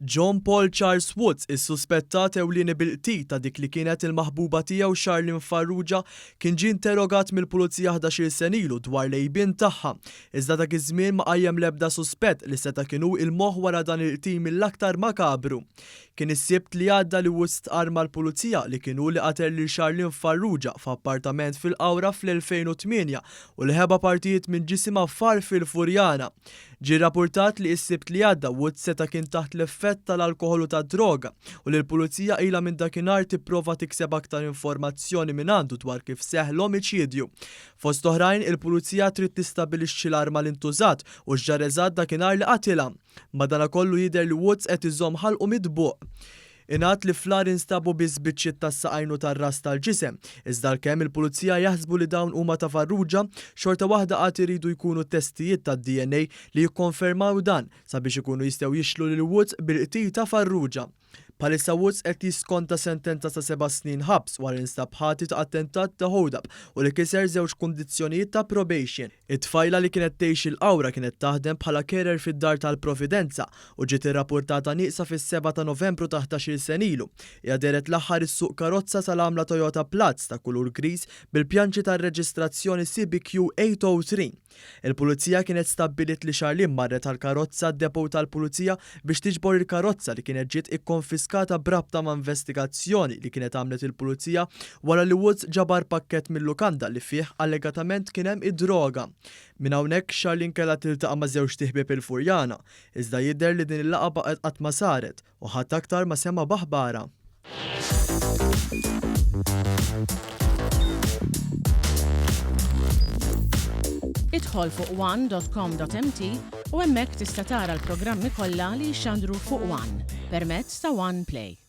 John Paul Charles Woods is-suspettat ewlieni bil-qtil ta' dik li kienet il-maħbuba tiegħu Charlene Farrugia kien ġie interrogat mill-Pulizija 11-il sen ilu dwar l-għejbien tagħha. Iżda dak iż-żmien ma qajjem l-ebda suspett li seta' kienu il-moħħ wara dan il-qtil mill-aktar makabru. Kien is-sibt li għadda li Woods tqarr mal-Pulizija li kienu li qatel lil Charlene Farrugia f'appartament fil-Qawra fl-2008 u li ħeba partijiet minn ġisimha far fil-Furjana. Ġie rrappurtat li s-sibt li għadda Woods seta' kien taħt l-effett tal-alkoħol u tad-droga u li l-Pulizija ilha minn dakinhar tipprova tikseb aktar informazzjoni minn għandu dwar kif seħħ l-omiċidju. Fost oħrajn il-Pulizija trid tistabbilixxi l-arma li ntużat u x'ġar eżatt dakinhar li qatilha. Madankollu jidher li Woods qed iżomm ħalqu midbuq. Ingħad li fl-ar instabu biss biċċiet tas-saqajn u tar-ras tal-ġisem, iżda kemm il-Pulizija jaħsbu li dawn huma ta' Farrugia, xorta waħda qatt iridu jkunu testijiet tad-DNA li jikkonfermaw dan sabiex ikunu jistgħu jixlu lil Woods bil-qtil ta' Farrugia. Bħalissa Woods qed jiskonta sentenza ta' 7 snin ħabs wara instab ħati ta' attentat ta' hold-up u li kiser żewġ kundizzjonijiet ta' probation. It-tfajla li kienet tgħix il-Qawra kienet taħdem bħala carer fid-dar tal-Providenza u ġiet irrappurtata nieqsa fis-7 ta' Novembru ta' 11-il sen ilu. Hija deret l-aħħar is-suq karozza tal-għamla Toyota Platz ta' kulur gris bil-pjanċi tar-reġistrazzjoni CBQ 803. Il-Pulizija kienet stabbilit li Charlene marret tal-karozza d-depo tal-Pulizija biex tiġbor il-karozza li kienet ġiet ikkonfiskata brabta ma' investigazzjoni li kienet għamlet il-Pulizija wara li Woods ġabar pakkett mill-lukanda li fih allegatament kien hemm id-droga. Minn hawnhekk Charlene kellha tiltaqa' ma' żewġ tieħbieb il-Furjana, iżda jidher li din il-laqgħa baqgħet qatt ma saret u ħadd aktar ma sema baħbara. Idħol fuq one.com.mt u hemmhekk tista' tara l-programmi kollha li jxandru fuq One permezz ta' One Play.